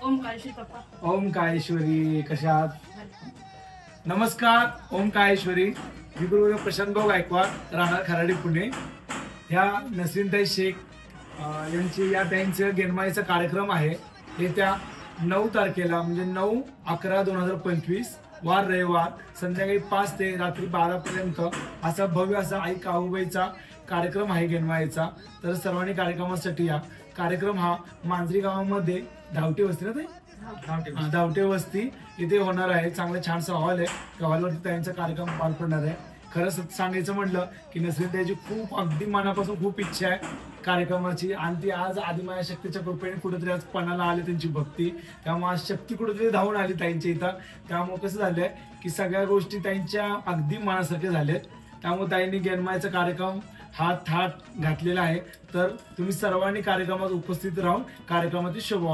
ओम काळेश्वरी पप्पा. ओम काळेश्वरी कशा आहात? नमस्कार. ओम काळेश्वरी. मी गुरु प्रशांत भाऊ गायकवाड, राहणार खराडी पुणे. ह्या नसरीनताई शेख यांची या त्यांचं गेनमाईचा कार्यक्रम आहे. येत्या 9 तारखेला म्हणजे 9/11/2025 वार रविवार संध्याकाळी 5 ते रात्री 12 पर्यंत असा भव्य असा आई काऊबाईचा कार्यक्रम आहे गेनमाईचा. तर सर्वांनी कार्यक्रमासाठी या. कार्यक्रम हा मांजरी गावामध्ये धावटे वस्ती ना ते धावटे वस्ती इथे होणार आहे. चांगलं छानसा हॉल आहे. त्या हॉलवरती त्यांचा कार्यक्रम पार पडणार आहे. खरं सांगायचं म्हटलं की नसरीनताईची खूप अगदी मनापासून खूप इच्छा आहे कार्यक्रमाची, आणि ती आज आदिमाया शक्तीच्या कृपेने कुठेतरी आज पणाला आली त्यांची भक्ती. त्यामुळे आज शक्ती कुठेतरी धावून आली ताईंच्या इथं. त्यामुळे कसं झालंय की सगळ्या गोष्टी त्यांच्या अगदी मनासारख्या झाल्यात. त्यामुळे ताईंनी गेनमाईचा कार्यक्रम हा थाट घातलेला आहे. तर तुम्ही सर्वांनी कार्यक्रमात उपस्थित राहून कार्यक्रमाची शोभा